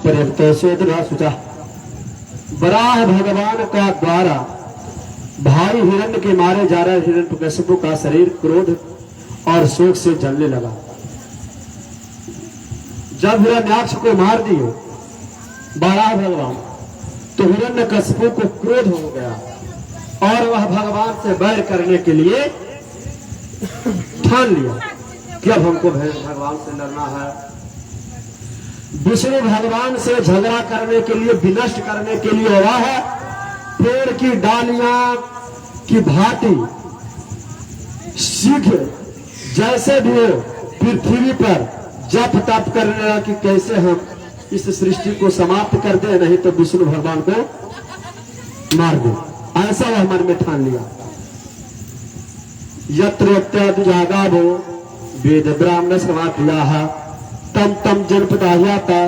पर्यप्त शोधना सुचा। वराह भगवान का द्वारा भाई हिरण्य के मारे जा रहे हिरण्यकशिपु का शरीर क्रोध और शोक से जलने लगा। जब हिरण्याक्ष को मार दिए वराह भगवान, तो हिरण्यकशिपु को क्रोध हो गया और वह भगवान से बैर करने के लिए ठान लिया कि अब हमको भगवान से लड़ना है। विष्णु भगवान से झगड़ा करने के लिए, विनष्ट करने के लिए वह पेड़ की डालियां की भांति सीख जैसे भी हो पृथ्वी पर जप तप करने लगा कि कैसे हम इस सृष्टि को समाप्त कर दे, नहीं तो विष्णु भगवान को मार दे। ऐसा वह मन में ठान लिया। यत्र जागावो वेद ब्राह्मण समाक्रिया तम तम जनपदाह्याता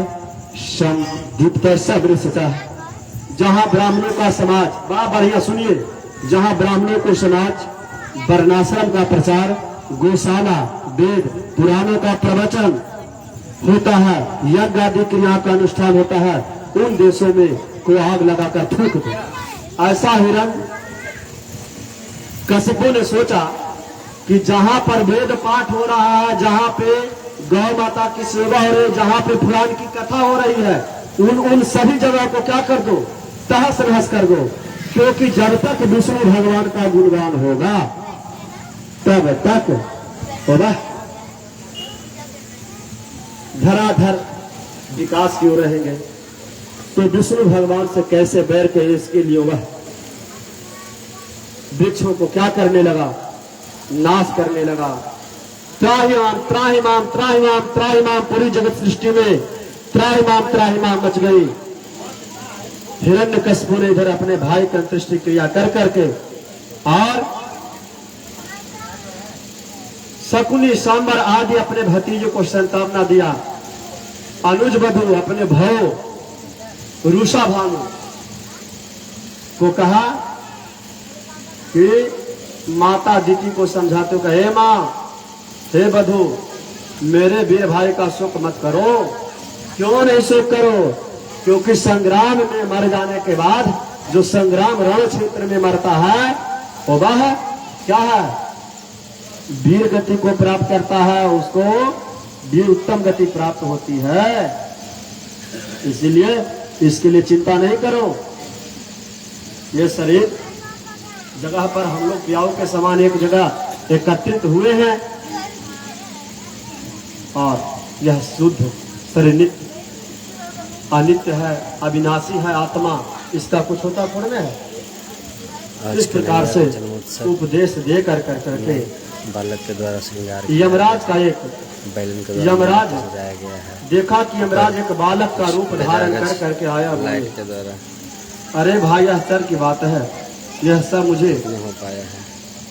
दीप्त सबृषता। जहां ब्राह्मणों का समाज, बड़ा बढ़िया सुनिए, जहां ब्राह्मणों को समाज वर्णाश्रम का प्रचार, गौशाला, वेद पुराणों का प्रवचन होता है, यज्ञ आदि क्रिया का अनुष्ठान होता है, उन देशों में को आग लगाकर फूंक दो। ऐसा हिरण्यकशिपु ने सोचा कि जहां पर वेद पाठ हो रहा है, जहां पे गौ माता की सेवा हो रही है, जहां पे पुराण की कथा हो रही है, उन सभी जगह को क्या कर दो, तहस नहस कर दो। क्योंकि जब तक विष्णु भगवान का गुणगान होगा तब तक होगा धराधर विकास की ओर रहेंगे। तो विष्णु भगवान से कैसे बैर के, इसके लिए वह वृक्षों को क्या करने लगा, नाश करने लगा। त्राहिमाम त्राहिमाम त्राहिमाम त्राहिमाम, पूरी जगत सृष्टि में त्राहिमाम मच गई। हिरण्यकशिपु ने इधर अपने भाई की अंत्येष्टि क्रिया कर करके और शकुनी सांबर आदि अपने भतीजों को संतावना दिया। अनुज बधु अपने भाव रूषा भानु को कहा कि माता दीदी को समझाते हो, हे माँ, हे बधु, मेरे वीर भाई का शोक मत करो। क्यों नहीं शोक करो? क्योंकि संग्राम में मर जाने के बाद जो संग्राम रण क्षेत्र में मरता है वो वह क्या है, वीर गति को प्राप्त करता है, उसको वीर उत्तम गति प्राप्त होती है। इसीलिए इसके लिए चिंता नहीं करो। ये शरीर जगह पर हम लोग प्याऊ के समान एक जगह एकत्रित हुए हैं और यह शुद्ध शरीर नित्य अनित्य है, अविनाशी है आत्मा, इसका कुछ होता थोड़ा है। इस प्रकार से उपदेश दे कर करके बालक के द्वारा श्रृंगार यमराज का एक बैलन के यमराज सजाया गया है। देखा कि यमराज एक बालक का रूप धारण कर करके आया। लाइट के द्वारा अरे भाई, यह सर की बात है, यह सब मुझे नहीं हो पाया है।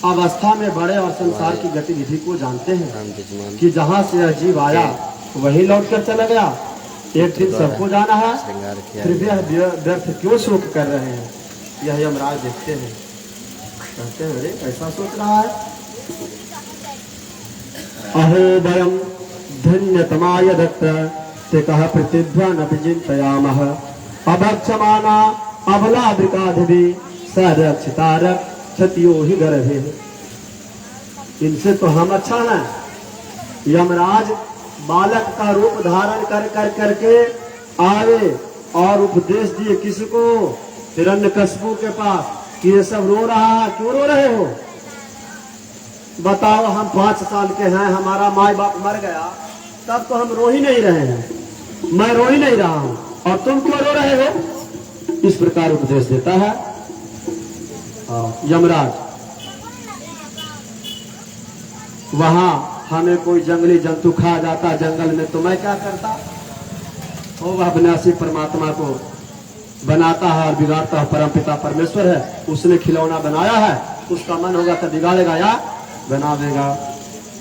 अवस्था में बड़े और संसार की गतिविधि को जानते हैं राम यजमान कि जहाँ से यह जीव आया वही लौट कर चला गया। एक दिन सबको जाना है, श्रृंगार किया फिर भी व्यर्थ क्यों शोक कर रहे हैं? यह यमराज देखते हैं, कहते हैं अरे ऐसा सोच रहा है। अहो वयम धन्यतमाय दत्त ते कह प्रतिध्वन चिंतयामः अभक्षमाना अबलाद्रिकाधिभी सरक्षितारक क्षतियो ही गर्भे। इनसे तो हम अच्छा है। यमराज बालक का रूप धारण कर करके आए और उपदेश दिए किसको? हिरण्यकशिपु के पास कि ये सब रो रहा है, क्यों रो रहे हो? बताओ, हम 5 साल के हैं, हमारा माँ बाप मर गया, तब तो हम रो ही नहीं रहे हैं, मैं रो ही नहीं रहा हूं, और तुम क्यों रो रहे हो? इस प्रकार उपदेश देता है यमराज। वहां हमें कोई जंगली जंतु खा जाता जंगल में, तो मैं क्या करता? वो वह अविनाशी परमात्मा को बनाता है और बिगाड़ता है। परमपिता परमेश्वर है, उसने खिलौना बनाया है, उसका मन होगा तो बिगाड़ेगा या बना देगा।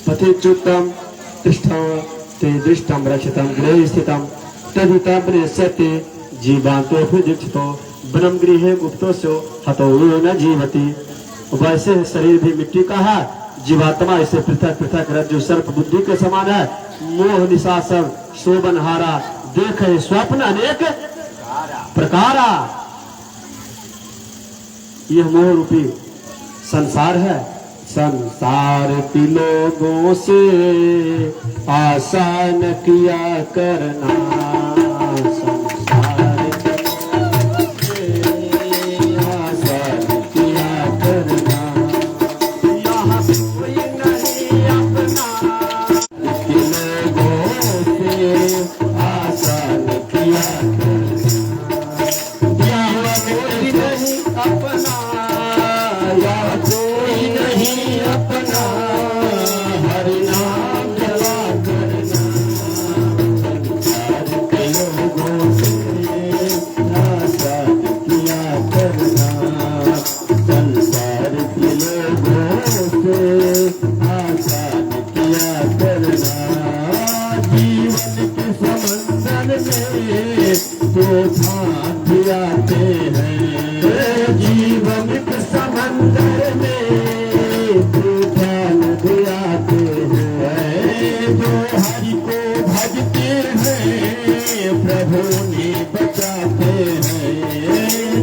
पथिच्युतम तिष्ठम ते दृष्टम रक्षितम गृह स्थितम तदितम प्रेष्यते जीवांतो दीक्षितो वनम गृहे गुप्तोस्यो हतो न जीवति। वैसे शरीर भी मिट्टी का है, जीवात्मा इसे पृथक पृथक रज्जु सर्प बुद्धि के समान है। मोह निशासन शोभनहारा देखे स्वप्न अनेक प्रकारा। यह मोह रूपी संसार है। संसार की लोगों से आसान किया करना, संसार की लोगों से आसान किया करना। यहाँ कोई नहीं अपना, की लोगों से आसान किया करना। यहाँ कोई नहीं अपना, या कोई नहीं अपना, हरि नाम जला करना। संसार के लोगों से आसान किया करना, संसार के लोगों से आसान किया करना। जीवन के समंदर में तूफान भी आते हैं, जीवन के समंदर में तूफान भी आते हैं। जो हरि को भजते हैं प्रभु ने बचाते हैं,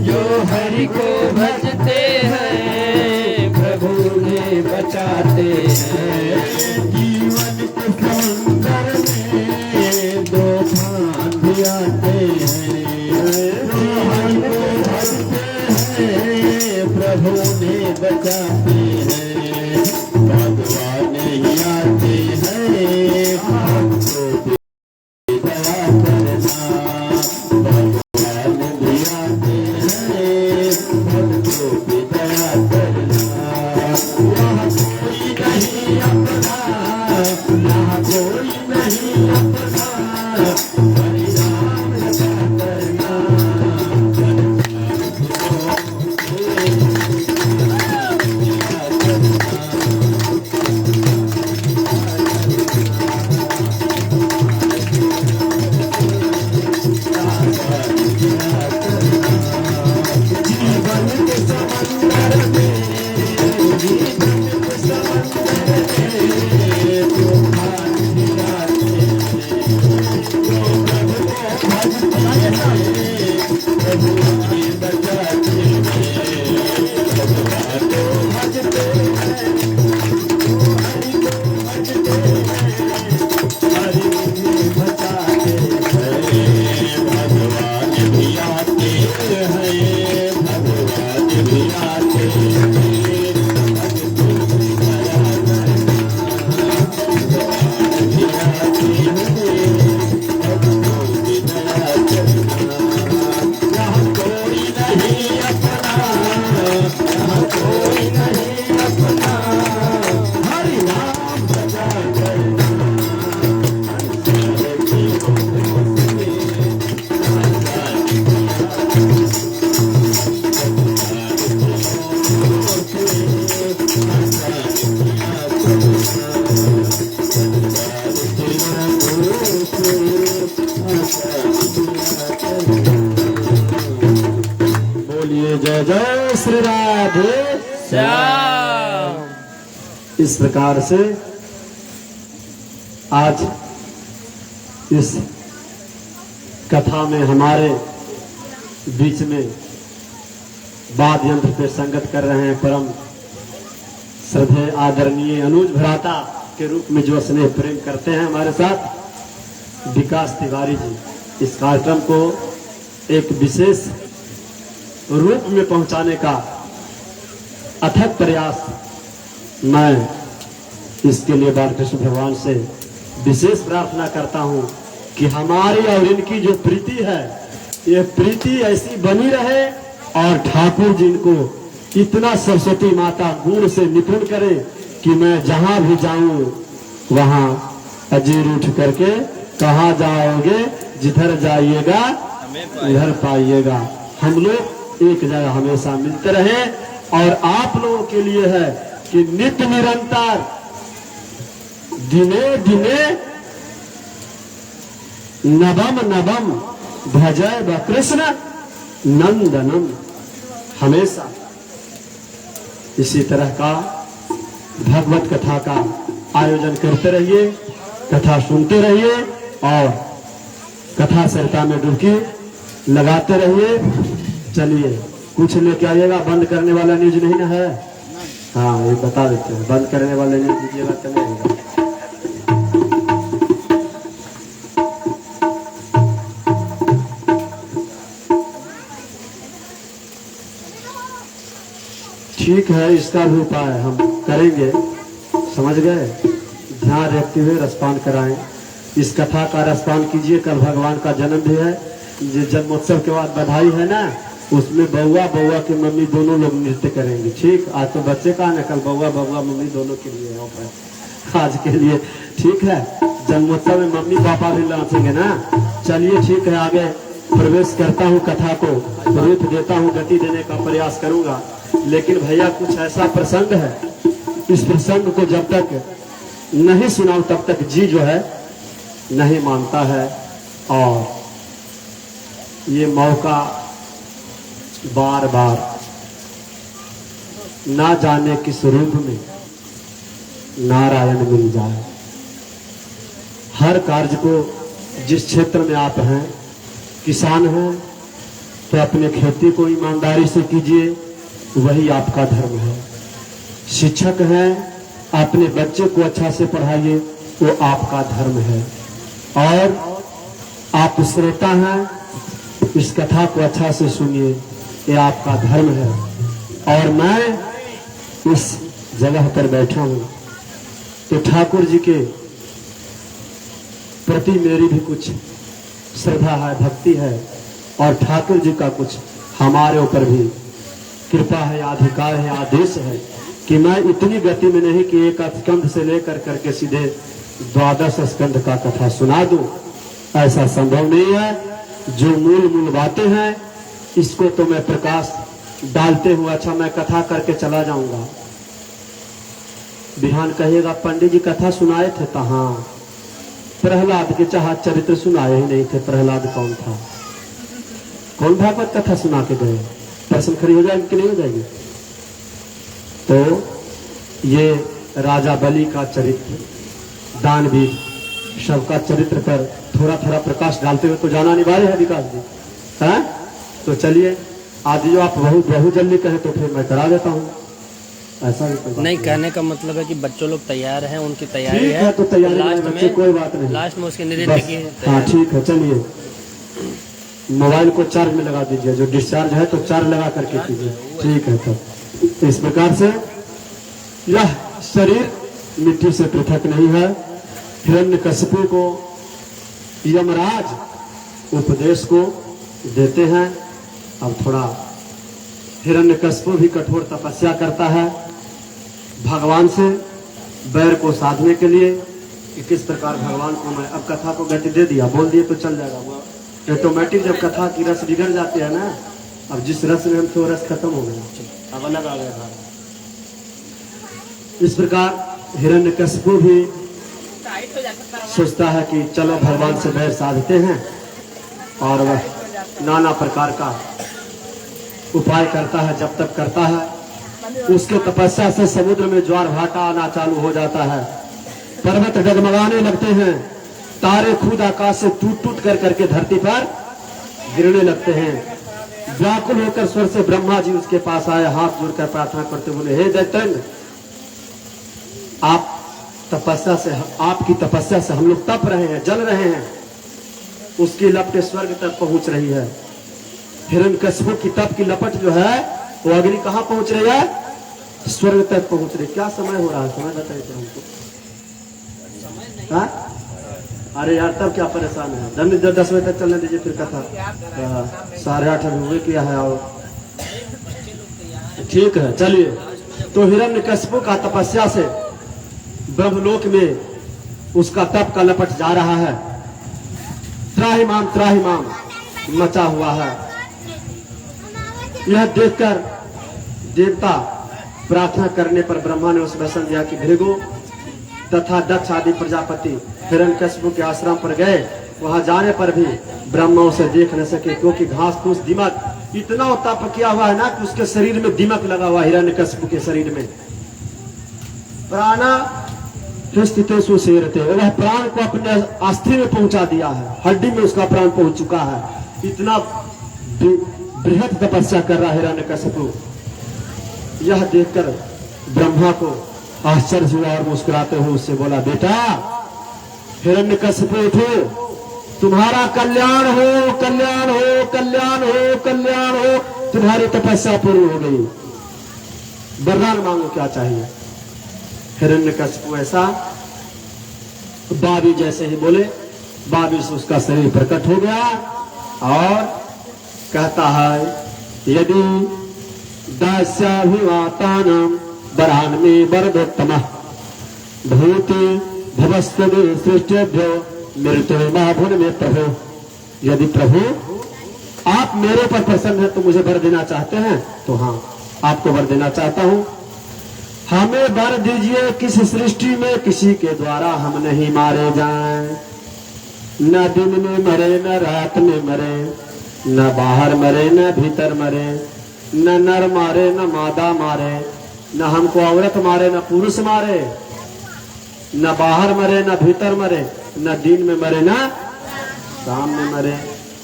जो हरि को भजते हैं प्रभु ने बचाते हैं। जीवन के समंदर में तूफान भी आते हैं, जो हरि को भजते हैं प्रभु ने बचाते हैं। भगवान ही आते हैं हमको भी दया करना, भगवान भी आते हैं हमको भी दया करना। यहाँ कोई नहीं अपना, यहाँ कोई नहीं अपना, हरि नाम जपा करना। बोलिए जय जय श्री राधे श्याम। इस प्रकार से आज इस कथा में हमारे बीच में वाद्य यंत्र पे संगत कर रहे हैं परम श्रद्धेय आदरणीय अनुज भ्राता के रूप में जो स्नेह प्रेम करते हैं हमारे साथ विकास तिवारी जी। इस कार्यक्रम को एक विशेष रूप में पहुंचाने का अथक प्रयास मैं इसके लिए बालकृष्ण भगवान से विशेष प्रार्थना करता हूं कि हमारी और इनकी जो प्रीति है ये प्रीति ऐसी बनी रहे और ठाकुर जी इनको इतना सरस्वती माता गुण से निपुण करे कि मैं जहां भी जाऊं वहां अजीर उठ करके कहाँ जाओगे, जिधर जाइएगा उधर पाइएगा। हम लोग एक जगह हमेशा मिलते रहे और आप लोगों के लिए है कि नित्य निरंतर दिने दिने नवम नवम भजय व कृष्ण नंदनम। हमेशा इसी तरह का भगवत कथा का आयोजन करते रहिए, कथा सुनते रहिए और कथा सरिता में डुबकी लगाते रहिए। चलिए कुछ लेके आइएगा। बंद करने वाला न्यूज नहीं ना है? हाँ ये बता देते हैं, बंद करने वाले न्यूज दीजिएगा तो नहीं होगा। ठीक है, इसका भी उपाय हम करेंगे, समझ गए? ध्यान रखते हुए रसपान कराएं। इस कथा का रसपान कीजिए। कल भगवान का जन्म भी है। ये जन्मोत्सव के बाद बधाई है ना, उसमें बउआ बउआ की मम्मी दोनों लोग नृत्य करेंगे। ठीक, आज तो बच्चे का ना, कल बउआ बउआ मम्मी दोनों के लिए है आज के लिए। ठीक है, जन्मोत्सव में मम्मी पापा भी नाचेंगे ना। चलिए ठीक है, आगे प्रवेश करता हूँ, कथा को रूप देता हूँ, गति देने का प्रयास करूंगा। लेकिन भैया कुछ ऐसा प्रसंग है, इस प्रसंग को जब तक नहीं सुनाऊं तब तक जी जो है नहीं मानता है। और ये मौका बार बार ना जाने किस रूप में नारायण मिल जाए। हर कार्य को जिस क्षेत्र में आप हैं, किसान हैं तो अपने खेती को ईमानदारी से कीजिए, वही आपका धर्म है। शिक्षक हैं, अपने बच्चे को अच्छा से पढ़ाइए, वो आपका धर्म है। और आप श्रोता हैं, इस कथा को अच्छा से सुनिए, ये आपका धर्म है। और मैं इस जगह पर बैठा हूं तो ठाकुर जी के प्रति मेरी भी कुछ श्रद्धा है, भक्ति है, और ठाकुर जी का कुछ हमारे ऊपर भी कृपा है, अधिकार है, आदेश है कि मैं इतनी गति में नहीं कि एक स्कंध से लेकर करके सीधे 12 स्कंध का कथा सुना दूं। ऐसा संभव नहीं है। जो मूल मूल बातें हैं इसको तो मैं प्रकाश डालते हुए अच्छा मैं कथा करके चला जाऊंगा। बिहान कहिएगा पंडित जी कथा सुनाए थे, तो हाँ, प्रहलाद के चाहत चरित्र सुनाए ही नहीं थे। प्रहलाद कौन था? कौन भागवत कथा सुना के गए? प्रश्न खड़ी हो जाएगी कि नहीं हो जाएगी? तो ये राजा बलि का चरित्र, दानवीर सबका चरित्र पर थोड़ा थोड़ा प्रकाश डालते हुए तो जाना अनिवार्य है विकास जी, है? तो चलिए, आज जो आप बहुत जल्दी कहें तो फिर मैं करा देता हूँ। ऐसा भी नहीं, कहने का मतलब है कि बच्चों लोग तैयार हैं, उनकी तैयारी है तो तैयारी लास्ट में कोई बात नहीं, लास्ट में उसके नृत्य की हाँ ठीक है। चलिए, मोबाइल को चार्ज में लगा दीजिए, जो डिस्चार्ज है तो चार्ज लगा करके कीजिए। ठीक है, तो इस प्रकार से यह शरीर मिट्टी से पृथक नहीं है। हिरण्यकशिपु को यमराज उपदेश को देते हैं। अब थोड़ा हिरण्यकशिपु भी कठोर तपस्या करता है भगवान से बैर को साधने के लिए कि किस प्रकार भगवान को मैं, अब कथा को गति दे दिया, बोल दिए तो चल जाएगा ऑटोमेटिक। जब कथा की रस बिगड़ जाती है ना, अब जिस रस में हम तो रस खत्म हो गया, अब अलग आ गया। इस प्रकार हिरण्यकशिपु भी सोचता है कि चलो भगवान से बैर साधते हैं, और वह नाना प्रकार का उपाय करता है। जब तक करता है, उसके तपस्या से समुद्र में ज्वार भाटा आना चालू हो जाता है, पर्वत डगमगाने लगते हैं, तारे खुद आकाश से टूट टूट कर करके धरती पर गिरने लगते हैं। व्याकुल होकर स्वर से ब्रह्मा जी उसके पास आए, हाथ जोड़कर प्रार्थना करते बोले, हे दैत्यन, आप तपस्या से, आपकी तपस्या से हम लोग तप रहे हैं, जल रहे हैं, उसकी लपटें स्वर्ग तक पहुंच रही है। हिरण्यकशिपु की तप की लपट जो है वो अग्नि कहां पहुंच रही है? स्वर्ग तक पहुंच रही। क्या समय हो रहा है? समय बताइए हमको। हाँ? अरे यार, तब क्या परेशान है? 10 बजे तक चलने दीजिए फिर कथा। 8:30 हुए किया है, और ठीक है। चलिए, तो हिरण्यकशिपु का तपस्या से ब्रह्मलोक में उसका तप का लपट जा रहा है। त्राहिमाम मचा हुआ है। यह देखकर देवता प्रार्थना करने पर ब्रह्मा ने उस वचन दिया कि भृगु तथा दक्ष आदि प्रजापति हिरण्यकशिपु के आश्रम पर गए। वहां जाने पर भी ब्रह्मा उसे देख न सके, क्योंकि घास फूस दिमक इतना तप किया हुआ है ना कि उसके शरीर में दिमक लगा हुआ, हिरण्यकशिपु के शरीर में। प्राणा हृष्टितेषु सेरते, वह प्राण को अपने अस्थि में पहुंचा दिया है, हड्डी में उसका प्राण पहुंच चुका है। इतना बृहद तपस्या कर रहा है हिरण्यकशिपु। यह देखकर ब्रह्मा को आश्चर्य हुआ और मुस्कुराते हुए उससे बोला, बेटा हिरण्यकशिपु उठो, तुम्हारा कल्याण हो, कल्याण हो, कल्याण हो, कल्याण हो, तुम्हारी तपस्या पूरी हो गई, वरदान मांगो क्या चाहिए। हिरण्यकशिपु ऐसा बाबी जैसे ही बोले, बाबी से उसका शरीर प्रकट हो गया और कहता है, यदि दास्याभिवातानां वरान्मे वरदोत्तमः भूति भवस्त्वदि सृष्टिभ्यो मृत्युर्माभुन में प्रभु। यदि प्रभु आप मेरे पर प्रसन्न हैं तो मुझे वर देना चाहते हैं, तो हाँ आपको वर देना चाहता हूं। हमें वर दीजिए किस सृष्टि में किसी के द्वारा हम नहीं मारे जाएं, न दिन में मरे न रात में मरे, न बाहर मरे न भीतर मरे, न नर मारे न मादा मारे, न हमको औरत मारे न पुरुष मारे, न बाहर मरे न भीतर मरे, न दिन में मरे न शाम में मरे।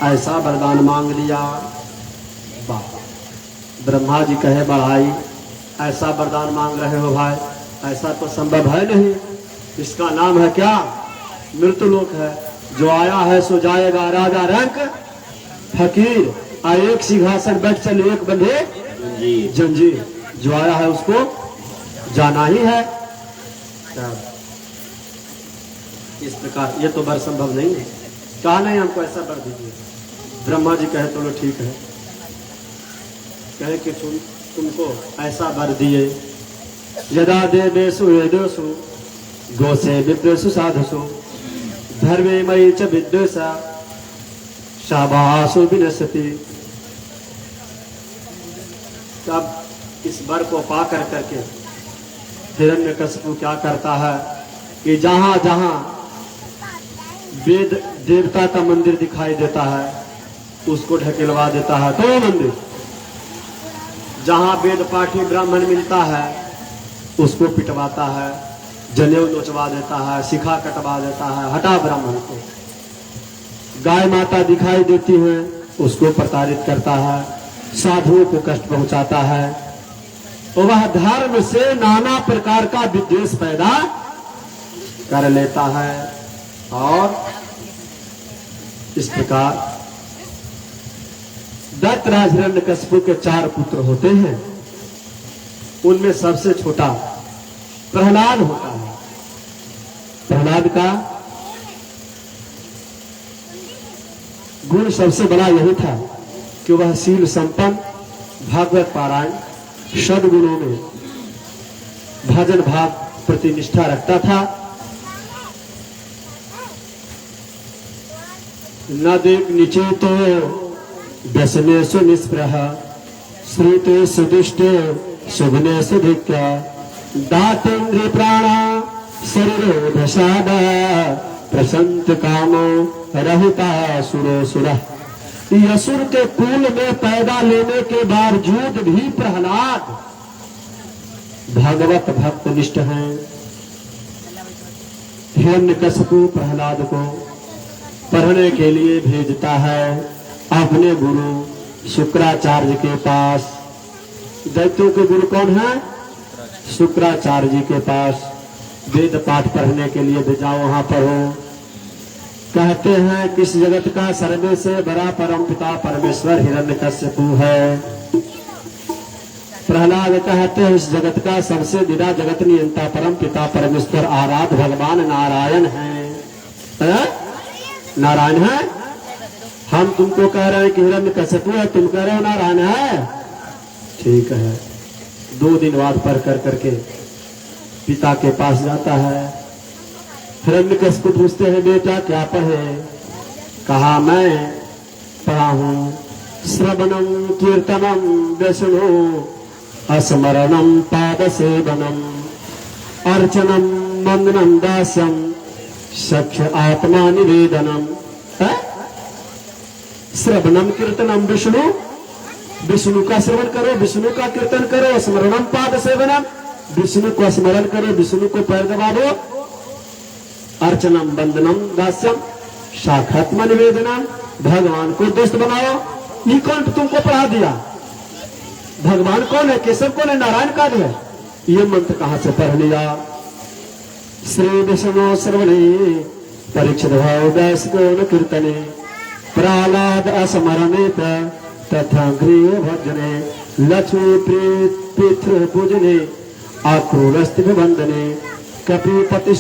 ऐसा वरदान मांग लिया। ब्रह्मा जी कहे, बढ़ाई ऐसा वरदान मांग रहे हो भाई, ऐसा तो संभव है नहीं। इसका नाम है क्या? मृत्युलोक है। जो आया है सो जाएगा, राजा रंक फकीर, एक सिंहासन बैठ चले एक बंधे जंजीर। जो आया है उसको जाना ही है। इस प्रकार ये तो वर संभव नहीं है। कहा नहीं हमको ऐसा वर दीजिए। ब्रह्मा जी कहे चलो ठीक है, कहे कि तुमको ऐसा वर दिए, यदा देवेषु वेदेषु गोसे विद्वेषु साधुषु धर्मे मयि च विद्वेषा शाबासु विनश्यति। तब इस वर को पा कर करके हिरण्यकशिपु क्या करता है कि जहां जहां वेद देवता का मंदिर दिखाई देता है उसको ढकेलवा देता है। तो मंदिर जहां वेद पाठी ब्राह्मण मिलता है उसको पिटवाता है, जनेऊ नोचवा देता है, शिखा कटवा देता है, हटा ब्राह्मण को। गाय माता दिखाई देती है उसको प्रताड़ित करता है, साधुओं को कष्ट पहुंचाता है। वह धर्म से नाना प्रकार का विद्वेष पैदा कर लेता है। और इस प्रकार दैत्यराज हिरण्यकशिपु के 4 पुत्र होते हैं। उनमें सबसे छोटा प्रहलाद होता है। प्रहलाद का गुण सबसे बड़ा यही था कि वह शील संपन्न, भागवत पारायण, सद्गुणों में भजन भाव प्रति निष्ठा रखता था। न देख निचेतो व्यसनेषु निस्पृह श्रुतेषु दुष्टे शुभनेषु धिक्या दातेन्द्रिय प्राणा शरीरोधसाद प्रसंत कामो रहिता सुरो सुरः। असुर के कुल में पैदा लेने के बावजूद भी प्रहलाद भगवत भक्त निष्ठ हैं। हिरण्यकशिपु प्रहलाद को पढ़ने के लिए भेजता है अपने गुरु शुक्राचार्य के पास। दैत्यों के गुरु कौन है? शुक्राचार्य जी के पास वेद पाठ पढ़ने के लिए भेजा। वहां पढ़ो। कहते हैं कि इस जगत का सर्वे से बड़ा परम पिता परमेश्वर हिरण्यकशिपु है। प्रहलाद कहते हैं इस जगत का सबसे बड़ा जगत नियंता परम पिता परमेश्वर आराध्य भगवान नारायण है। नारायण है। हम तुमको कह रहे हैं कि हिरण्यकशिपु है, तुम कह रहे हो नारायण है। ठीक है। 2 दिन बाद पढ़ कर करके पिता के पास जाता है। हिरण्यकशिपु पूछते हैं बेटा क्या पढ़े? कहा मैं पढ़ा हूं श्रवणम कीर्तनम व्यसनो स्मरणम पाद सेवनम अर्चनम वंदनम दास्यम सख्य आत्मा निवेदनम। श्रवणम कीर्तनम विष्णु, विष्णु का श्रवण करो, विष्णु का कीर्तन करो। स्मरणम पाद सेवनम, विष्णु को स्मरण करो, विष्णु को पैर दबा दो। अर्चनम वंदनम दास्यम साक्षात्म निवेदना। भगवान को दोस्त बनाओ, ये कौन तुमको पढ़ा दिया? भगवान कौन है, केशव कौन है, नारायण का है? ये मंत्र कहां से पढ़ लिया? श्री विष्णु श्रवणे परीक्षित भाव व्यास गौण कीर्तने प्रहलाद असमरणित तथा गृह भजने लक्ष्मी पितृ पूजने आक्रूरस्ति वंदने कपिपति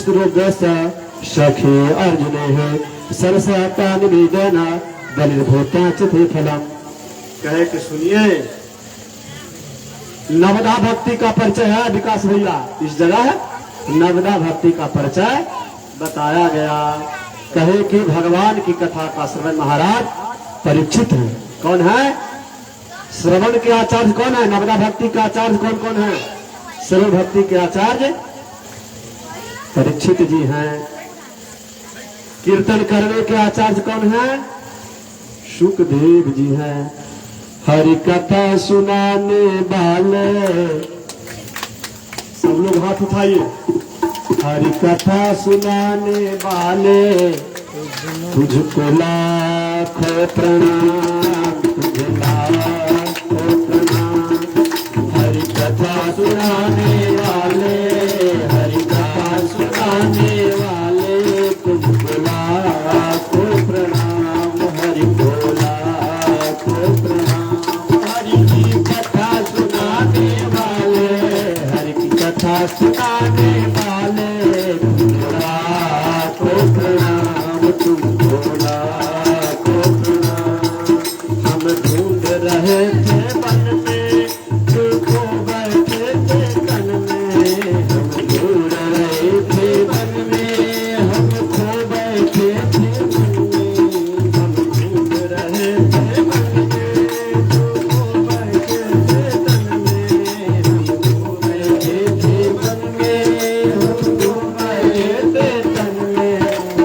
सखी अर्जुने है सरसता निवेदना बलिर्भूता चिथे फलम। कहे कि सुनिए, नवदा भक्ति का परिचय है विकास भैया, इस जगह है नवदा भक्ति का परिचय बताया गया। कहे कि भगवान की कथा का श्रवण महाराज परीक्षित है। कौन है? श्रवण के आचार्य कौन है? नवदा भक्ति के आचार्य कौन कौन है? श्रवण भक्ति के आचार्य परीक्षित जी हैं। कीर्तन करने के आचार्य कौन है? सुखदेव जी हैं। हरि कथा सुनाने वाले, सब लोग हाथ उठाइए। हरि कथा सुनाने वाले तुझको लाखों प्रणाम, तुझे लाखों प्रणाम। हरि कथा सुनाने वाले, हरि कथा सुनाने वाले तुझको लाखों प्रणाम, हरि को लाखों प्रणाम। हरि की कथा सुनाने वाले, हरि की कथा सुनाने वाले तुझको लाखों प्रणाम, तुझको लाखों प्रणाम। हम ढूंढ रहे थे वन में, तुझको बैठे थे तन में। हम ढूंढ रहे थे वन में, हम खो बैठे थे मन में। हम ढूंढ रहे थे वन में, तुझको बैठे थे तन में। हम खो बैठे थे वन में, हम खो बैठे थे तन में।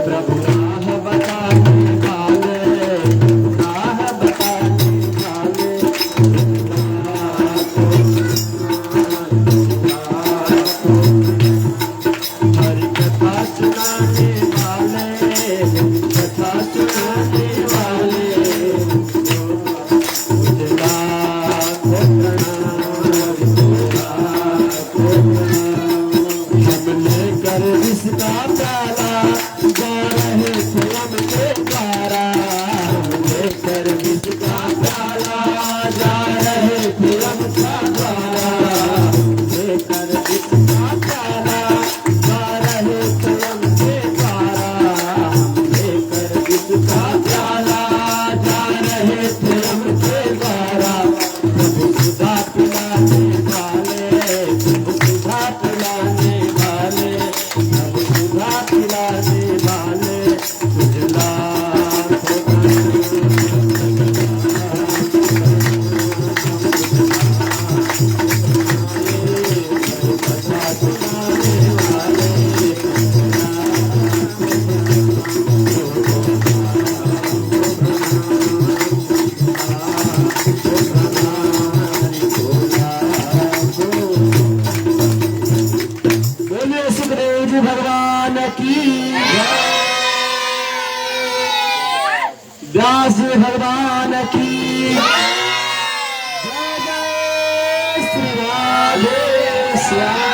प्रभु राह बताने वाले, राह बताने वाले हरि कथा सुनाने वाले, कथा सुनाने वाले तुझे लाखों प्रणाम, लाखों प्रणाम। हम लेकर इसका प्याला जा रहे थे हमके द्वारा, हम लेकर इसका प्याला जा रहे थे हमका द्वारा। लेकर इसका प्याला जा रहे थे हमके द्वारा, लेकर इसका प्याला जा रहे थे हमके द्वारा। प्रभु सुधा पिलाने वाले, प्रभु सुधा पिलाने वाले, प्रभु सुधा पिलाने वाले तुझे लाखों कथा सुनाने वाले बोलिए सुखदेव जी भगवान की जय। व्यास जी भगवान की जय। जय श्री राधे श्याम।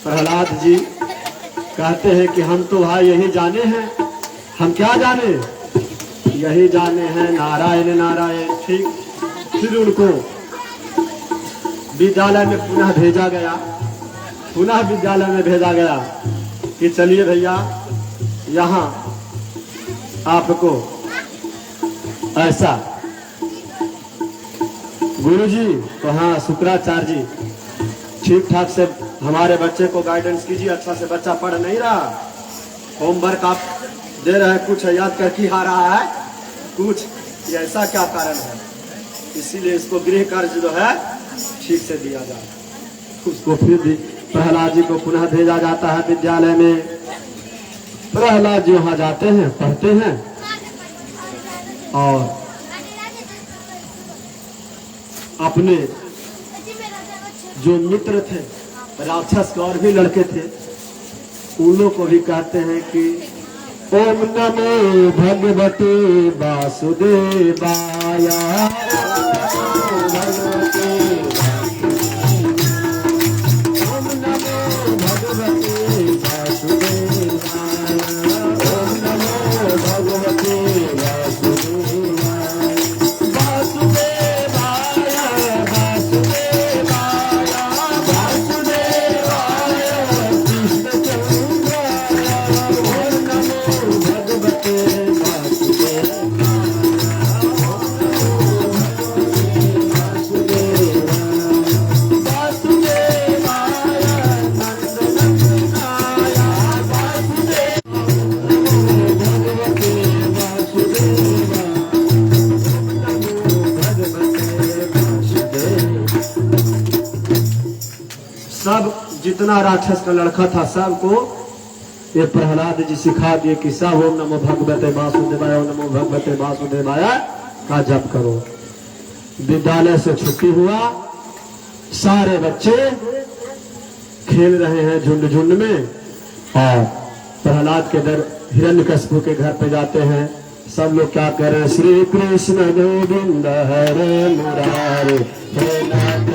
प्रहलाद जी कहते हैं कि हम तो भाई यही जाने हैं। हम क्या जाने? यही जाने हैं नारायण नारायण। ठीक, फिर उनको विद्यालय में पुनः भेजा गया, पुनः विद्यालय में भेजा गया कि चलिए भैया यहाँ आपको ऐसा गुरुजी तो हाँ शुक्राचार्य जी ठीक ठाक से हमारे बच्चे को गाइडेंस कीजिए। अच्छा से बच्चा पढ़ नहीं रहा, होमवर्क आप दे रहे हैं, कुछ याद करके आ रहा है कुछ, ये ऐसा क्या कारण है? इसीलिए इसको गृह कार्य जो है ठीक से दिया जाए। उसको फिर भी प्रहलाद जी को पुनः भेजा जाता है विद्यालय में। प्रहलाद जी वहां जाते हैं, पढ़ते हैं और अपने जो मित्र थे राक्षस के और भी लड़के थे, उन लोग को भी कहते हैं कि ओम नमो भगवते वासुदेवाया। ओम नमो भगवते वासुदेवाय। ओम नमो भगवते वासुदेवाय। वासुदेवाय वासुदेवाय वासुदेवाय कृष्णचंद्राय। ओम नमो भगवते सब जितना राक्षस का लड़का था सबको ये प्रहलाद जी सिखा दिए कि सब ओम नमो भगवते वासुदेवाय ओम नमो भगवते वासुदेवाय का जप करो। विद्यालय से छुट्टी हुआ, सारे बच्चे खेल रहे हैं झुंड झुंड में, और प्रहलाद के दर हिरण्यकशिपु के घर पे जाते हैं। सब लोग क्या कर रहे हैं, श्री कृष्ण गोविंद हरे मुरारे हे नाथ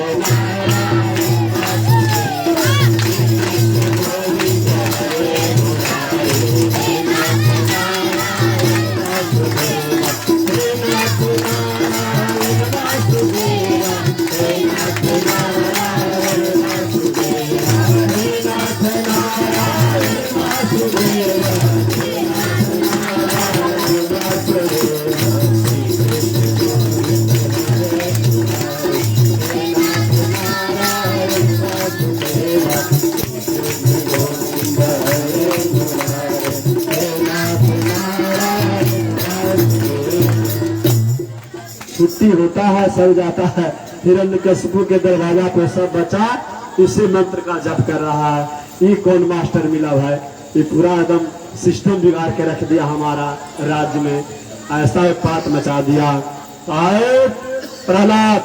छुट्टी होता है, सब जाता है। हिरण्यकशिपु के दरवाजा पे सब बचा इसी मंत्र का जप कर रहा है। ये कौन मास्टर मिला भाई, ये पूरा एकदम सिस्टम बिगाड़ के रख दिया हमारा राज्य में, ऐसा उत्पात मचा दिया। आए प्रहलाद,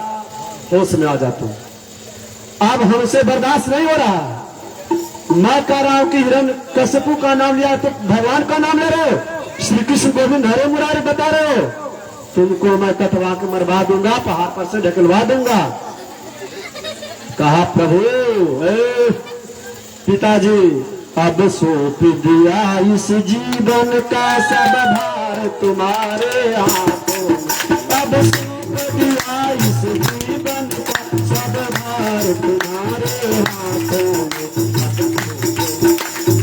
होश में आ जा तू, अब हमसे बर्दाश्त नहीं हो रहा। मैं कह रहा हूं कि हिरण्यकशिपु का नाम लिया तो भगवान का नाम ले रहे हो, श्री कृष्ण गोविंद हरे मुरारी बता रहे हो। तुमको मैं कटवा के मरवा दूंगा, पहाड़ पर से ढकलवा दूंगा। कहा प्रभु पिताजी अब सौंप दिया इस जीवन का सब भार तुम्हारे हाथों में। अब सौंप दिया इस जीवन का सब भार तुम्हारे हाथों में।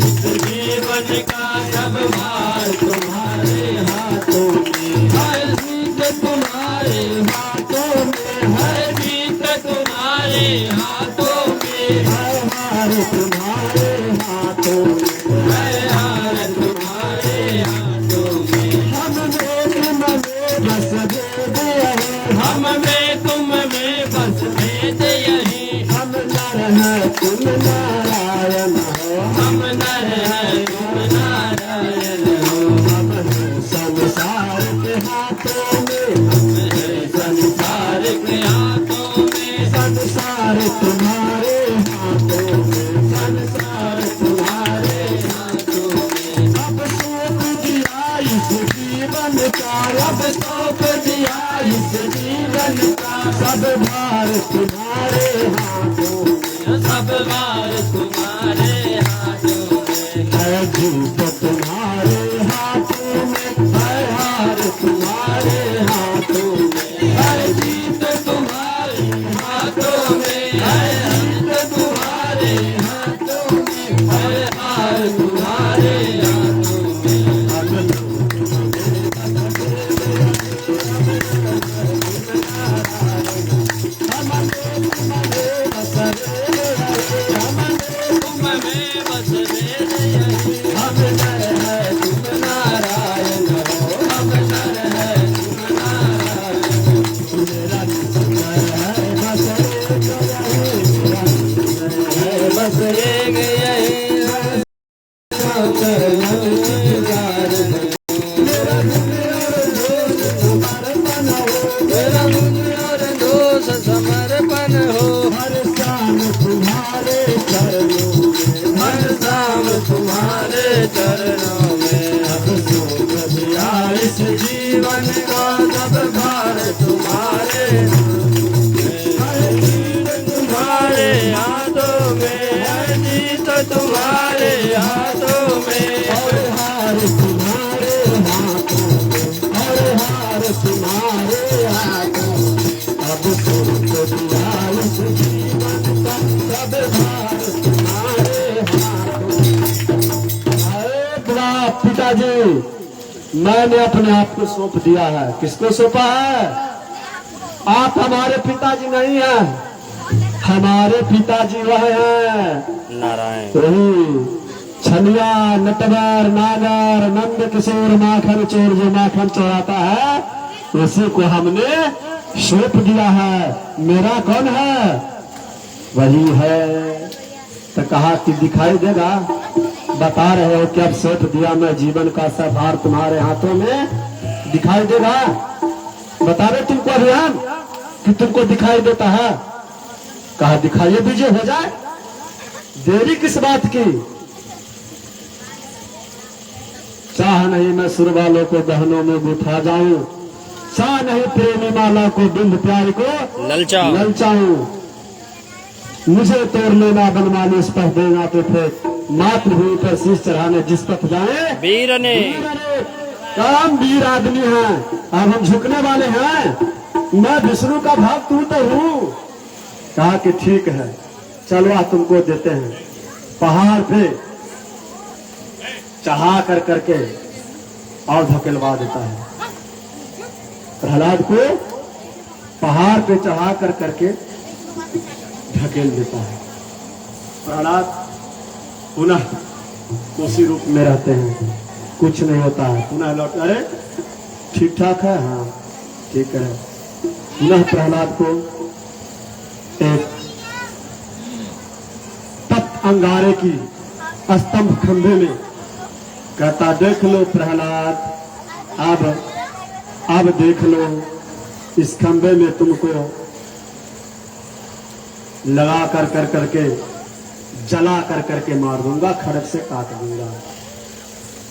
इस जीवन का सब भार तुम्हारे हाथों में। हर जीत तुम्हारे हाथों में, हर जीत तुम्हारे हाथों में, हर हार तुम्हारे हाथों में, हर हार तुम्हारे हाथों में। हम में तुम में बस भेद यही, हम में तुम में बस भेद यही। हम नर हैं तुम नारायण हो, हम नर हैं तुम नारायण हो। हम हैं संसार के हाथों में, हम हैं संसार के हाथों में। संसार तुम्हारे हाथों में, संसार तुम्हारे हाथों में। अब सौंप दिया इस जीवन का, अब सौंप दिया इस जीवन का सब भार तुम्हारे हाथों में, सब भार तुम्हारे हाथों में। है जीत तुम्हारे हाथों में, है हार तुम्हारे हाथों में। है जीत तुम्हारे हाथों में, है जीत तुम्हारे हाथों में, है हार तुम्हारे हाथों में। हम इस जीवन का सब भार तुम्हारे तुम्हारे हाथों में है, जीत तुम्हारे हाथों में। और हार तुम्हारे हाथों में, और हार तुम्हारे हाथों में। अब तुमको दिया इस जीवन का सब भार तुम्हारे हाथों में। अरे बुरा पिताजी, मैंने अपने आप को सौंप दिया है। किसको सौंपा है? आप हमारे पिताजी नहीं हैं, हमारे पिताजी वह हैं नारायण। वही छलिया नटवर नागर नंद किशोर माखन चोर जो माखन चोराता है, उसी को हमने सौंप दिया है। मेरा कौन है? वही है। तो कहा कि दिखाई देगा? बता रहे हो कि अब सौंप दिया मैं जीवन का सब भार तुम्हारे हाथों में, दिखाई देगा? बता रहे तुमको अभियान कि तुमको दिखाई देता है। कहा दिखाइए दीजिए, हो जाए, देरी किस बात की? चाह नहीं मैं सुर वालों को गहनों में गुथा जाऊं, चाह नहीं प्रेमी माला को बिंद प्यार को ललचाऊं। मुझे तोड़ लेना बनवाने इस पर देना तो फिर मातृभूमि पर शीश चढ़ाने जिस पथ जाए वीर ने। काम वीर आदमी है, अब हम झुकने वाले हैं। मैं विष्णु का भक्त हूं तो हूं। कहा कि ठीक है, चलो तुमको देते हैं। पहाड़ पे चढ़ा कर करके और धकेलवा देता है प्रहलाद को। पहाड़ पे चढ़ा कर करके ढकेल देता है। प्रहलाद पुनः उसी रूप में रहते हैं, कुछ नहीं होता है। पुनः लौट, अरे ठीक ठाक है, हाँ ठीक है। पुनः प्रहलाद को एक तप्त अंगारे की स्तंभ खंभे में कहता, देख लो प्रहलाद, अब देख लो, इस खंभे में तुमको लगा कर करके जला कर करके मार दूंगा, खड़क से काट दूंगा।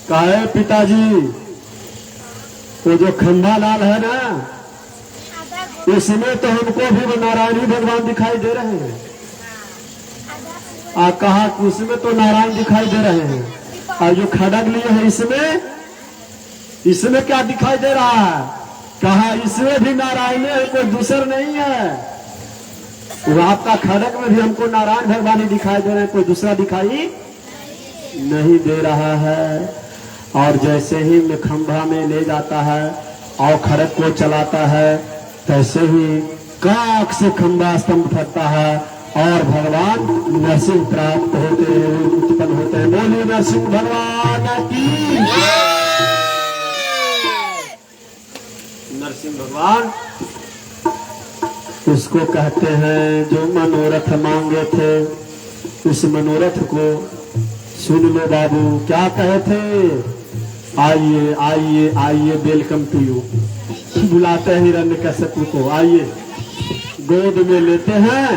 कहे पिताजी, वो जो खंभा लाल है ना, इसमें तो हमको भी नारायणी भगवान दिखाई दे रहे हैं। कहा कि उसमें तो नारायण दिखाई दे रहे हैं, और जो खड़ग लिए है इसमें क्या दिखाई दे रहा है? कहा इसमें भी नारायण है, कोई दूसर नहीं है। वो आपका खड़ग में भी हमको नारायण भगवान ही दिखाई दे रहे हैं, कोई दूसरा दिखाई नहीं दे रहा है। और जैसे ही खंभा में ले जाता है और खड़ग को चलाता है, तैसे ही काक से खंभा स्तंभ फटता है और भगवान नरसिंह प्राप्त होते हैं, उत्पन्न होते हैं। बोलिए नरसिंह भगवान की। नरसिंह भगवान उसको कहते हैं जो मनोरथ मांगे थे, उस मनोरथ को सुन लो बाबू। क्या कहे थे? आइए आइए आइए, वेलकम टू यू। बुलाते हैं हिरण्यकश्यप को, आइए। गोद में लेते हैं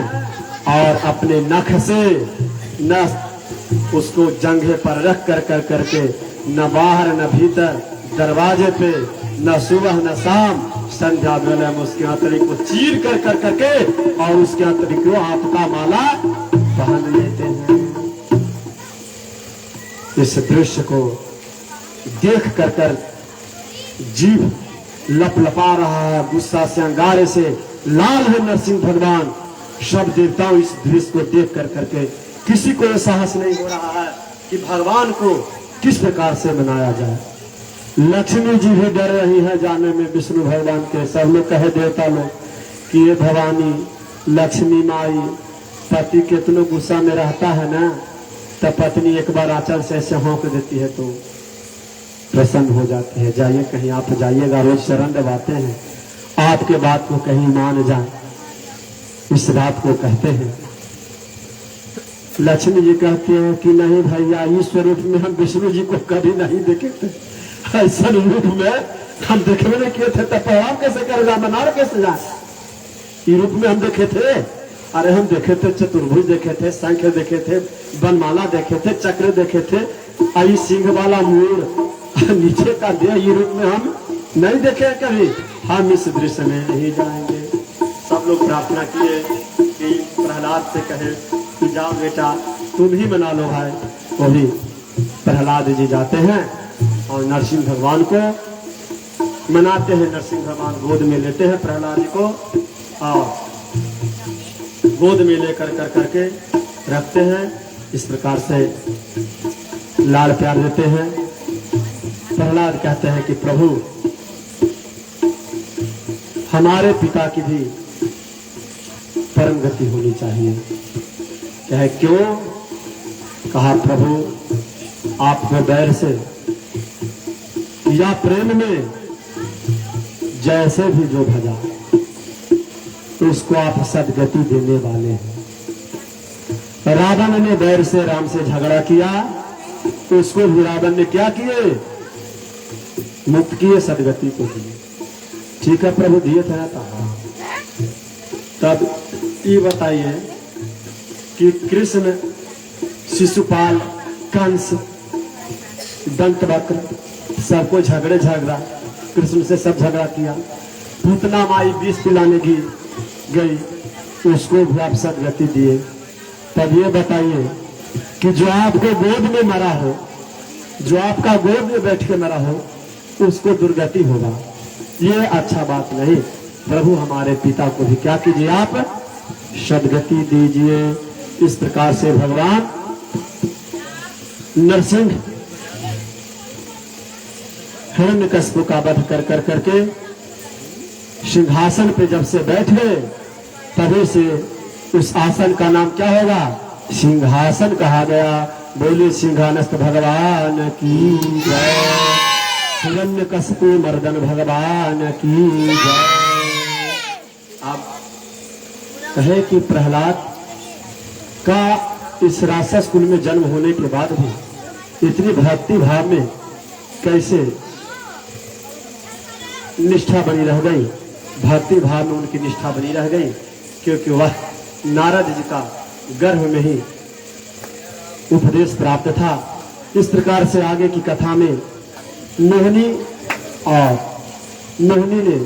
और अपने नख से न उसको जंघे पर रख कर करके, न बाहर न भीतर, दरवाजे पे न सुबह न शाम, संध्या वेला में उसके आंतरिक को चीर कर करके और उसके आंतरिक को आपका माला पहन लेते हैं। इस दृश्य को देख कर जीभ लपलपा रहा है, गुस्सा से अंगारे से लाल है नरसिंह भगवान। सब देवताओं इस दृश्य को देख कर करके किसी को यह साहस नहीं हो रहा है कि भगवान को किस प्रकार से मनाया जाए। लक्ष्मी जी भी डर रही है जाने में विष्णु भगवान के। सब लोग कहे देवता लोग कि ये भवानी लक्ष्मी माई, पति कितनो गुस्सा में रहता है ना, तब पत्नी एक बार आंचल से ऐसे हाँक देती है तो प्रसन्न हो जाते हैं। जाइए कहीं आप जाइएगा, रोज शरण दबाते हैं, आपके बात को कहीं मान जाए, इस बात को कहते हैं। लक्ष्मी जी कहती है कि नहीं भैया, इस स्वरूप में हम विष्णु जी को कभी नहीं देखे थे, ऐसा रूप में हम देखने नहीं किए थे, तब प्रणाम कैसे कर जाए, मनार कैसे जाए? ये रूप में हम देखे थे? अरे हम देखे थे चतुर्भुज देखे थे, शंख देखे थे, बनमाला देखे थे, चक्र देखे थे, आई सिंह वाला मोर, नीचे का देह ये रूप में हम नहीं देखे कभी, हम इस दृश्य में नहीं जाएंगे। सब लोग प्रार्थना किए कि प्रहलाद से कहे कि जाओ बेटा तुम ही मना लो भाई। वो भी प्रहलाद जी जाते हैं और नरसिंह भगवान को मनाते हैं। नरसिंह भगवान गोद में लेते हैं प्रहलाद जी को और गोद में लेकर कर करके रखते हैं। इस प्रकार से लाड़ प्यार देते हैं। प्रहलाद कहते हैं कि प्रभु हमारे पिता की भी परम गति होनी चाहिए। कहे क्यों? कहा प्रभु आपको बैर से या प्रेम में जैसे भी जो भजा तो उसको आप सदगति देने वाले हैं। रावण ने बैर से राम से झगड़ा किया तो उसको भी रावण ने क्या किए? मुक्त किए, सदगति को दिए। ठीक है प्रभु दिए थे। तब ये बताइए कि कृष्ण, शिशुपाल, कंस, दंतवक्र सबको झगड़ा कृष्ण से सब झगड़ा किया। पूतना माई विष पिलाने की गई, उसको भी आप सदगति दिए। तब ये बताइए कि जो आपके गोद में मरा हो, जो आपका गोद में बैठ के मरा हो, उसको दुर्गति होगा। ये अच्छा बात नहीं। प्रभु हमारे पिता को भी क्या कीजिए आप? सदगति दीजिए। इस प्रकार से भगवान नरसिंह हिरण्यकश्यप का वध कर करके सिंहासन पे जब से बैठ गए, तभी से उस आसन का नाम क्या होगा? सिंहासन कहा गया। बोले सिंहानस्त भगवान की जय, हिरण्यकश्यप मर्दन भगवान की जय। आप कहे कि प्रहलाद का इस राक्षस कुल में जन्म होने के बाद भी इतनी भक्ति भाव में कैसे निष्ठा बनी रह गई? भक्ति भाव में उनकी निष्ठा बनी रह गई क्योंकि वह नारद जी का गर्भ में ही उपदेश प्राप्त था। इस प्रकार से आगे की कथा में मोहिनी ने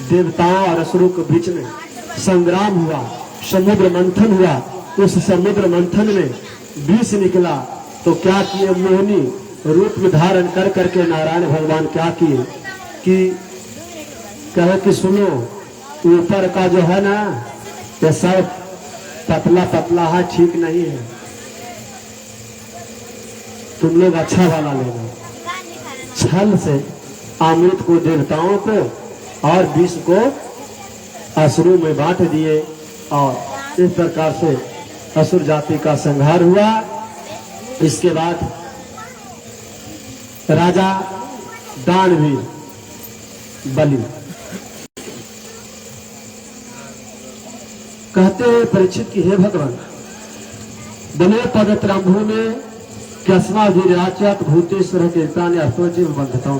देवताओं और असुरों के बीच में संग्राम हुआ, समुद्र मंथन हुआ। उस समुद्र मंथन में विष निकला तो क्या किए? मोहिनी रूप में धारण कर करके नारायण भगवान क्या किए कि कहे कि सुनो, ऊपर का जो है ना ये सब पतला पतला है, ठीक नहीं है, तुम लोग अच्छा वाला लेना। छल से अमृत को देवताओं को और विष को असुरों में बांट दिए और इस प्रकार से असुर जाति का संहार हुआ। इसके बाद राजा दानवीर बलि कहते हैं परीक्षित की हे भगवान, बने पदत्रांभू में कृष्णाधिराचात भूतेश्वर कीर्तन अस्तोजीव बंधताओं।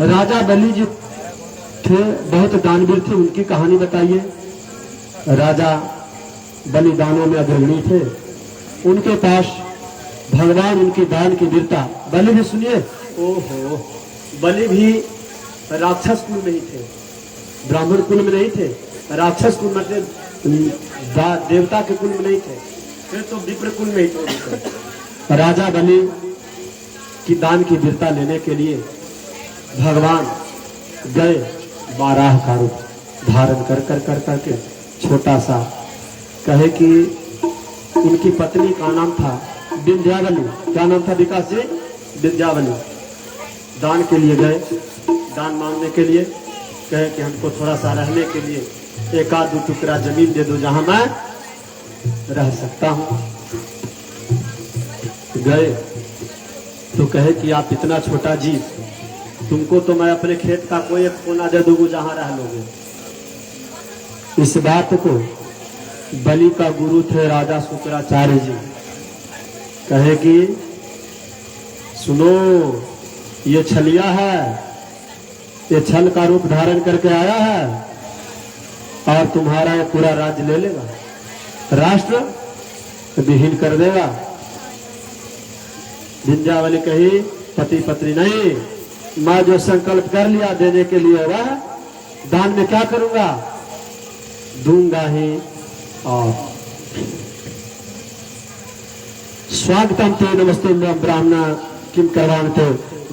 राजा बलि जी थे, बहुत दानवीर थे। उनकी कहानी बताइए। राजा बलिदानों में अग्रणी थे। उनके पास भगवान उनकी दान की वीरता। बलि भी सुनिए, ओहो, बलि भी राक्षस कुल में ही थे, ब्राह्मण कुल में नहीं थे। राक्षस कुल में देवता के कुल में नहीं थे, फिर तो विप्र कुल में ही थे। राजा बलि की दान की वीरता लेने के लिए भगवान गए, बाराह का रूप धारण कर करके छोटा सा। कहे कि उनकी पत्नी का नाम था विंध्यावली। क्या नाम था विकास जी? विंध्यावली। दान के लिए गए, दान मांगने के लिए। कहे कि हमको थोड़ा सा रहने के लिए एक आध दो टुकड़ा जमीन दे दो जहां मैं रह सकता हूं। गए तो कहे कि आप इतना छोटा जीव, तुमको तो मैं अपने खेत का कोई एक कोना दे दूंगा जहां रह लोगे। इस बात को बलि का गुरु थे राजा शुक्राचार्य जी। कहे कि सुनो, ये छलिया है, ये छल का रूप धारण करके आया है और तुम्हारा ये पूरा राज्य ले लेगा, राष्ट्र विहीन कर देगा। विंध्यावली कही पति पत्नी नहीं, मैं जो संकल्प कर लिया देने के लिए वह दान में क्या करूंगा, दूंगा ही। और स्वागतम ते नमस्ते ब्राह्मण किम करवाणते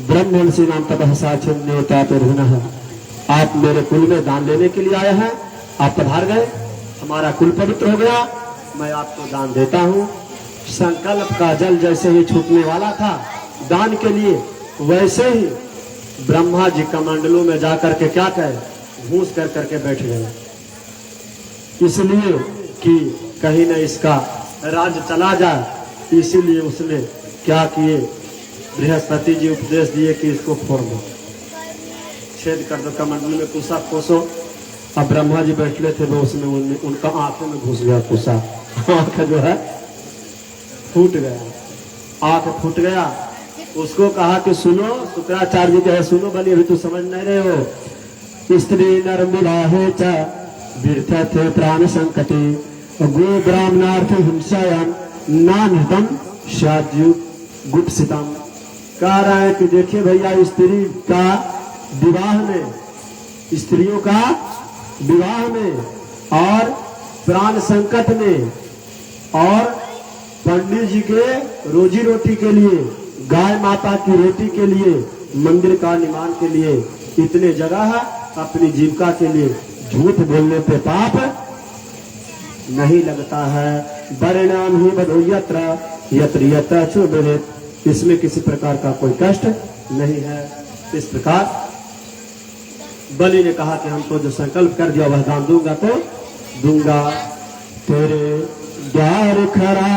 ब्रह्मणसी नाम तपः साक्षिम न्योता तो रुनः। आप मेरे कुल में दान लेने के लिए आए हैं, आप पधार गए, हमारा कुल पवित्र हो गया, मैं आपको दान देता हूँ। संकल्प का जल जैसे ही छूटने वाला था दान के लिए, वैसे ही ब्रह्मा जी कमंडलों में जाकर के क्या कहे, घूस कर करके बैठ गए, इसलिए कि कहीं न इसका राज चला जाए। इसीलिए उसने क्या किए, बृहस्पति जी उपदेश दिए कि इसको फोड़ दो, छेद कर दो, कमंडल में कुसा कोसो। अब ब्रह्मा जी बैठे थे वो, उसमें उनका आंखों में घुस गया कुसा, आंख जो है फूट गया, आंख फूट गया। उसको कहा कि सुनो, शुक्राचार्य जी कहे सुनो बलि, अभी तो समझ नहीं रहे हो। स्त्री नर विवाहे च थे प्राण संकटे गो ब्राह्मणार्थ हिंसायाम नान्यतम शाज्यु गुप्सितम। कह रहा है कि देखिए भैया, स्त्री का विवाह में, स्त्रियों का विवाह में और प्राण संकट में और पंडित जी के रोजी रोटी के लिए, गाय माता की रोटी के लिए, मंदिर का निर्माण के लिए, इतने जगह अपनी जीविका के लिए झूठ बोलने पे पाप नहीं लगता है। परिणाम ही बधो यत्र यत्र यत्र चुबेत, इसमें किसी प्रकार का कोई कष्ट नहीं है। इस प्रकार बलि ने कहा कि हमको जो संकल्प कर दिया वह दान दूंगा तो दूंगा। तेरे द्वार खड़ा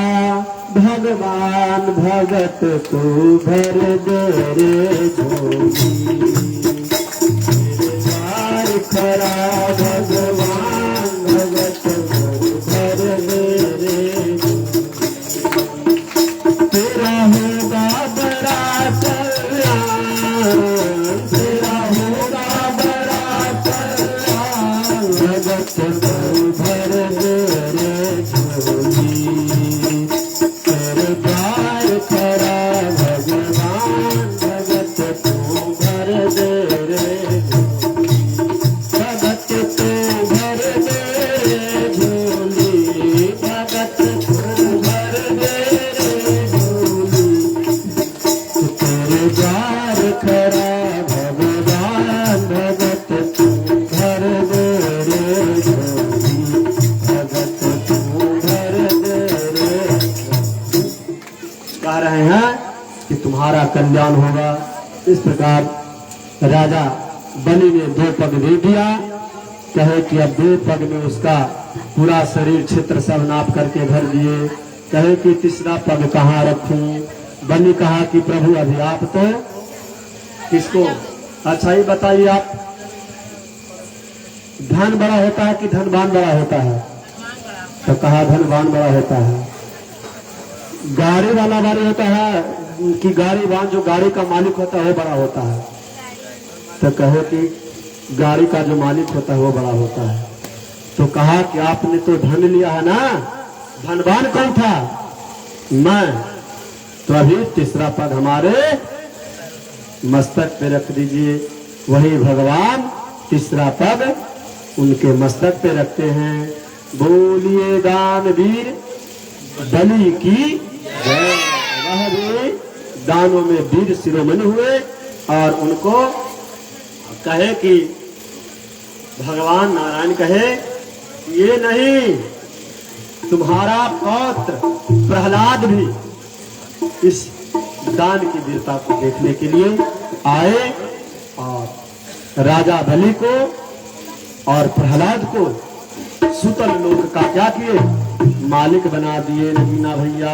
भगवान भगत को भर दे रे झोली, तेरे द्वार खड़ा भगवान भगत को भर दे रे झोली। तेरा होगा बड़ा कल्याण, तेरा होगा बड़ा कल्याण, भगत को भर दे रे झोली। तेरे द्वार खड़ा भगवान भगत को भर दे रे झोली, भगत को भर दे रे झोली, भगत को भर दे रे झोली। तेरे द्वार खड़ा भगवान भगत को भर दे रे झोली, भगत को भर दे रे झोली। कह रहे हैं कि तुम्हारा कल्याण होगा। इस प्रकार राजा बलि ने 2 पग दे दिया, कहे कि अब 2 पग में उसका पूरा शरीर क्षेत्र सब नाप करके भर दिए। कहे कि तीसरा पग कहाँ रखूं। बलि कहा कि प्रभु अभी आप तो किसको, अच्छा ही बताइए, आप धन बड़ा होता है कि धनवान बड़ा होता है? तो कहा धनवान बड़ा होता है। गाड़ी वाला बड़ा होता है कि गाड़ीवान जो गाड़ी का मालिक होता है वो बड़ा होता है? तो कहो कि गाड़ी का जो मालिक होता है वो बड़ा होता है। तो कहा कि आपने तो धन लिया है ना, धनवान कौन था? मैं। तो अभी तीसरा पद हमारे मस्तक पे रख दीजिए। वही भगवान तीसरा पद उनके मस्तक पे रखते हैं। बोलिए दानवीर बलि की जय। वह भी दानों में वीर शिरोमणि हुए और उनको कहे कि भगवान नारायण कहे ये नहीं, तुम्हारा पौत्र प्रहलाद भी इस दान की वीरता को देखने के लिए आए और राजा बलि को और प्रहलाद को सुतल लोक का क्या किए, मालिक बना दिए। नगीना भैया,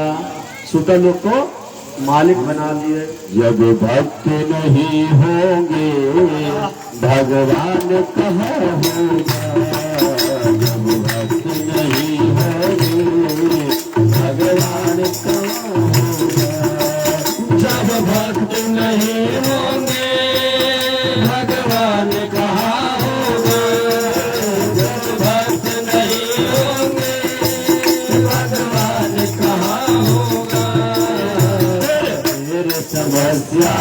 सुतल लोक को मालिक बना दिए। जब भक्त नहीं होंगे भगवान कहाँ होगा, जब भक्त नहीं होंगे भगवान कहाँ होगा, जब भक्त नहीं होंगे भगवान कहाँ होगा, जब भक्त नहीं होंगे भगवान कहाँ होगा। समस्या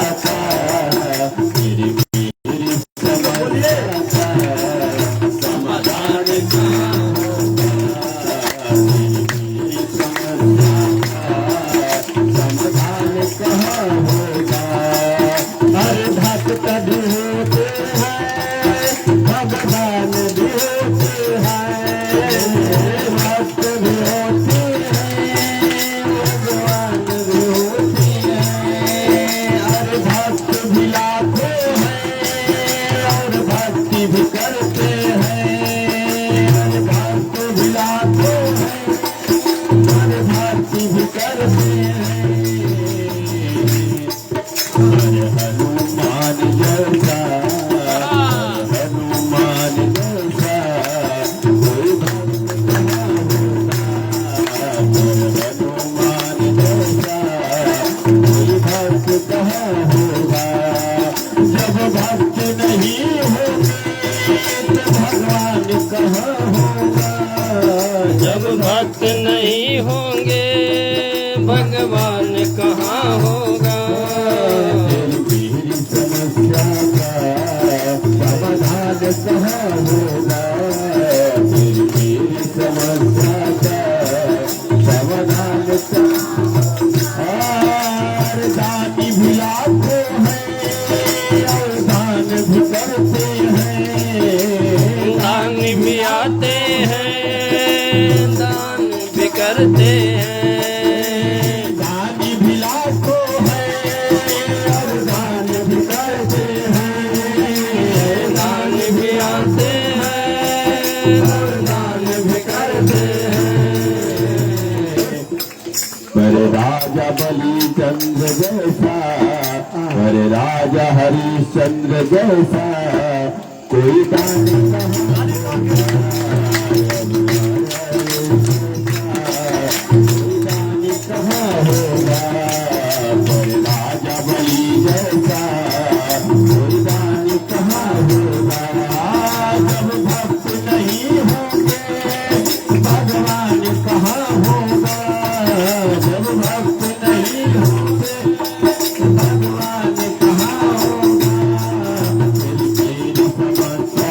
नहीं होंगे तो भगवान कहाँ होगा। जब भक्त नहीं होंगे भगवान कहाँ होगा। मेरी समस्या का समाधान कहाँ होगा। मेरी समस्या का समाधान और दानी भी लाखों हैं और दान भी करते हैं। दान भी आते हैं दान भी करते हैं। दानी भी लाखों हैं और दान भी करते हैं। दान भी आते हैं और दान भी करते हैं। पर राजा बलिचंद्र जैसा, पर राजा हरिश्चंद्र जैसा कोई दान कहाँ होगा। पर राजा बलि जैसा कोई दान कहाँ होगा। जब भक्त नहीं होंगे भगवान कहाँ होगा। जब भक्त नहीं होंगे भगवान कहाँ होगा। मेरी समस्या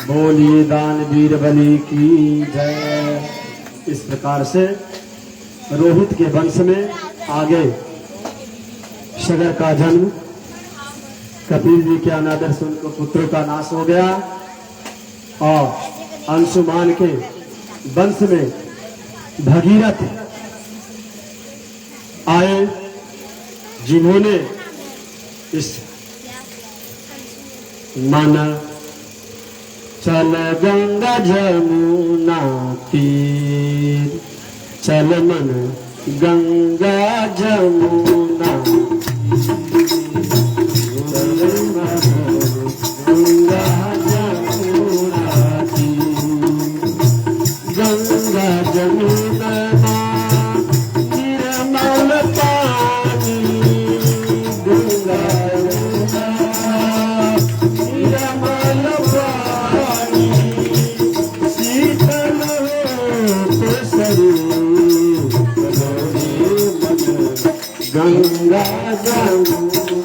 बोलिए दानवीर बलि की जय। इस प्रकार से रोहित के वंश में आगे सगर का जन्म, कपिल जी के अनादर से उनको पुत्रों का नाश हो गया और अंशुमान के वंश में भगीरथ आए जिन्होंने इस माना चल गंगा जमुना तीर, चल मन गंगा जमुना गंगा जमुना तीर। गंगा जमुना निर्मल पानी, गंगा जमुना निर्मल पानी। शीतल हो शरीर गंगा जमुना।